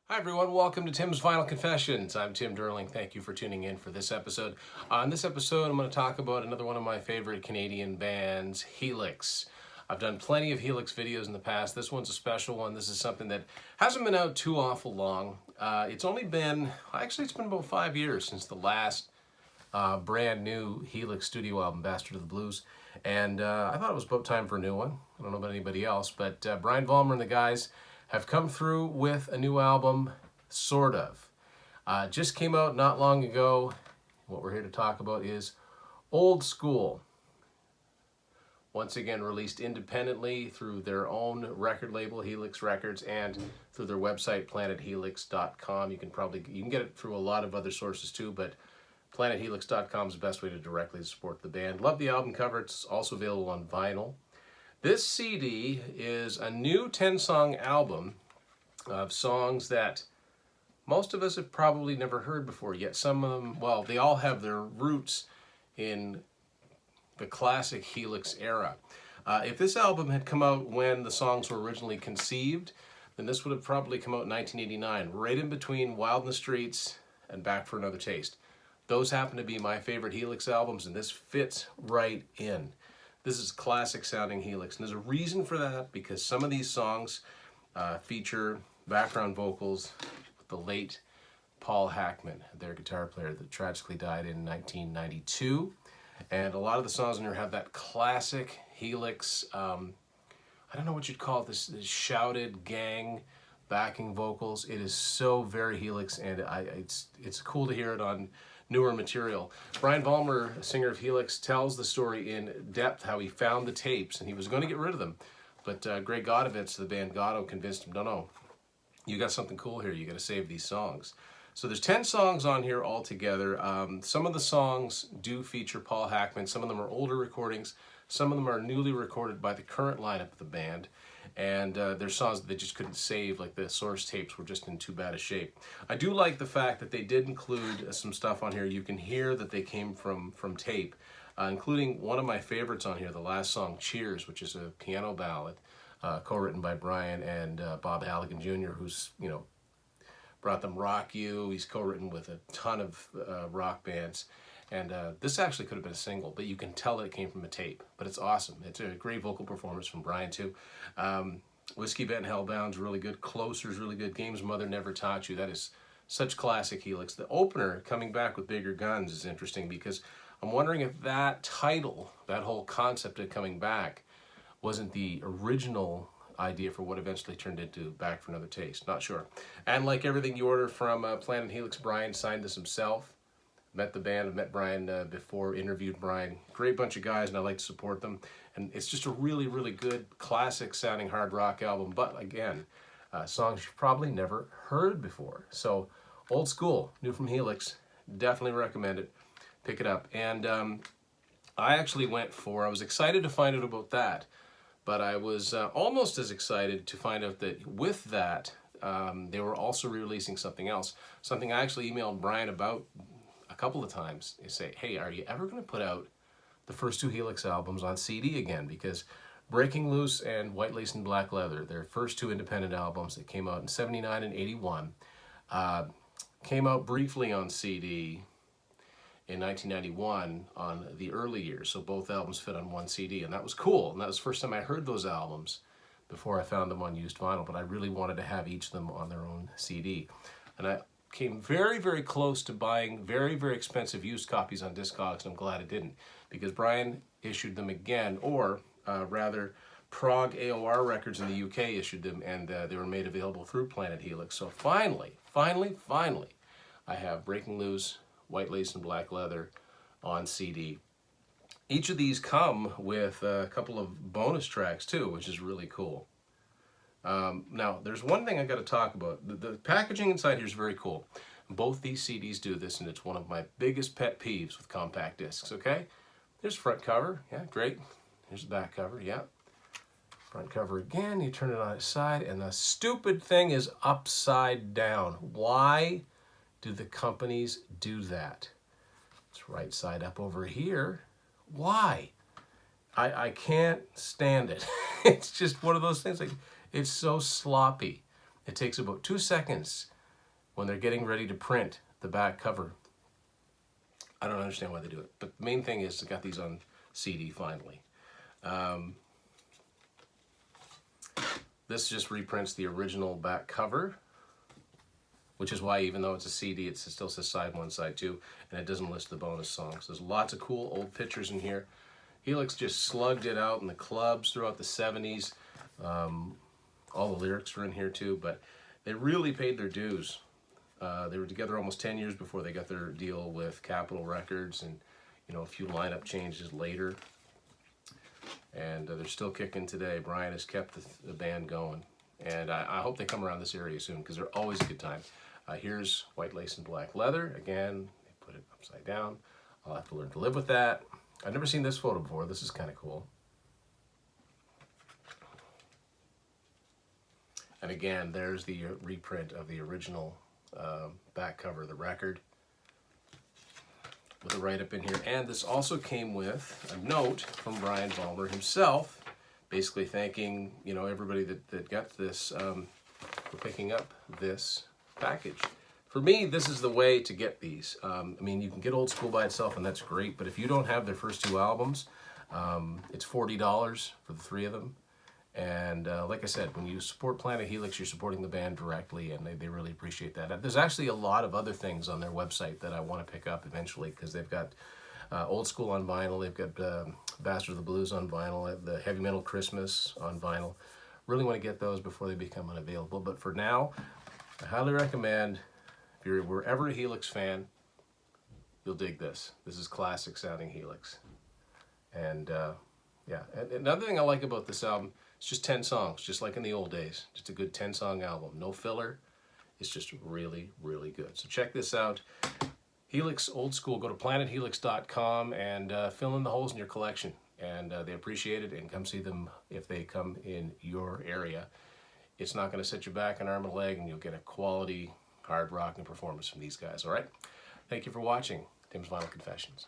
Hi everyone, welcome to Tim's Vinyl Confessions. I'm Tim Derling. Thank you for tuning in for this episode. On this episode, I'm going to talk about another one of my favorite Canadian bands, Helix. I've done plenty of Helix videos in the past. This one's a special one. This is something that hasn't been out too awful long. It's been about 5 years since the last brand new Helix studio album, Bastard of the Blues. And I thought it was about time for a new one. I don't know about anybody else, but Brian Vollmer and the guys have come through with a new album, sort of. Just came out not long ago. What we're here to talk about is Old School. Once again released independently through their own record label, Helix Records, and through their website, planethelix.com. You can get it through a lot of other sources too, but planethelix.com is the best way to directly support the band. Love the album cover. It's also available on vinyl. This CD is a new 10-song album of songs that most of us have probably never heard before, yet some of them, well, they all have their roots in the classic Helix era. If this album had come out when the songs were originally conceived, then this would have probably come out in 1989, right in between Wild in the Streets and Back for Another Taste. Those happen to be my favorite Helix albums, and this fits right in. This is classic sounding Helix, and there's a reason for that, because some of these songs feature background vocals with the late Paul Hackman, their guitar player that tragically died in 1992. And a lot of the songs in here have that classic Helix, I don't know what you'd call it, this shouted gang backing vocals. It is so very Helix, and it's cool to hear it on newer material. Brian Vollmer, singer of Helix, tells the story in depth how he found the tapes, and he was going to get rid of them, but Greg Godovitz, the band Goddo, convinced him, no, you got something cool here, you got to save these songs. So there's 10 songs on here altogether. Some of the songs do feature Paul Hackman, some of them are older recordings, some of them are newly recorded by the current lineup of the band, and there's songs that they just couldn't save, like the source tapes were just in too bad a shape. I do like the fact that they did include some stuff on here. You can hear that they came from tape, including one of my favorites on here, the last song, Cheers, which is a piano ballad, co-written by Brian and Bob Halligan Jr., who's, brought them Rock You. He's co-written with a ton of rock bands. And this actually could have been a single, but you can tell that it came from a tape. But it's awesome. It's a great vocal performance from Brian, too. Whiskey Bent Hellbound's really good. Closer's really good. Game's Mother Never Taught You. That is such classic Helix. The opener, coming back with Bigger Guns, is interesting because I'm wondering if that title, that whole concept of coming back, wasn't the original idea for what eventually turned into Back for Another Taste. Not sure. And like everything you order from Planet Helix, Brian signed this himself. Met the band, I've met Brian before, interviewed Brian. Great bunch of guys, and I like to support them. And it's just a really, really good, classic sounding hard rock album. But again, songs you've probably never heard before. So, Old School, new from Helix. Definitely recommend it. Pick it up. And I was excited to find out about that. But I was almost as excited to find out that with that, they were also releasing something else. Something I actually emailed Brian about a couple of times. They say, hey, are you ever going to put out the first two Helix albums on CD again? Because Breaking Loose and White Lace and Black Leather, their first two independent albums that came out in 79 and 81, came out briefly on CD in 1991 on the early years. So both albums fit on one CD, and that was cool. And that was the first time I heard those albums before I found them on used vinyl, but I really wanted to have each of them on their own CD. And I came very, very close to buying very, very expensive used copies on Discogs, and I'm glad I didn't, because Brian issued them again, or rather, Prague AOR Records in the UK issued them, and they were made available through Planet Helix. So finally, I have Breaking Loose, White Lace and Black Leather on CD. Each of these come with a couple of bonus tracks too, which is really cool. Now, there's one thing I got to talk about. The packaging inside here is very cool. Both these CDs do this, and it's one of my biggest pet peeves with compact discs, okay? There's front cover, yeah, great. Here's the back cover, yeah. Front cover again, you turn it on its side, and the stupid thing is upside down. Why do the companies do that? It's right side up over here. Why? I can't stand it. It's just one of those things, like, it's so sloppy. It takes about 2 seconds when they're getting ready to print the back cover. I don't understand why they do it, but the main thing is they got these on CD finally. This just reprints the original back cover, which is why even though it's a CD, it still says side 1, side 2, and it doesn't list the bonus songs. There's lots of cool old pictures in here. Helix just slugged it out in the clubs throughout the 70s. All the lyrics are in here too, but they really paid their dues. They were together almost 10 years before they got their deal with Capitol Records, and a few lineup changes later. And they're still kicking today. Brian has kept the band going, and I hope they come around this area soon because they're always a good time. Here's White Lace and Black Leather. Again, they put it upside down. I'll have to learn to live with that. I've never seen this photo before. This is kind of cool. And again, there's the reprint of the original back cover of the record with a write-up in here. And this also came with a note from Brian Balmer himself, basically thanking everybody that got this for picking up this package. For me, this is the way to get these. I mean, you can get Old School by itself, and that's great, but if you don't have their first 2 albums, it's $40 for the 3 of them. And like I said, when you support Planet Helix, you're supporting the band directly, and they really appreciate that. There's actually a lot of other things on their website that I want to pick up eventually, because they've got Old School on vinyl, they've got Bastard of the Blues on vinyl, the Heavy Metal Christmas on vinyl. Really want to get those before they become unavailable. But for now, I highly recommend, if you're wherever a Helix fan, you'll dig this. This is classic sounding Helix. And yeah, and another thing I like about this album, it's just 10 songs, just like in the old days. Just a good 10-song album, no filler. It's just really, really good. So check this out. Helix Old School. Go to planethelix.com and fill in the holes in your collection. And they appreciate it, and come see them if they come in your area. It's not going to set you back an arm and a leg, and you'll get a quality hard rock and performance from these guys, all right? Thank you for watching Tim's Vinyl Confessions.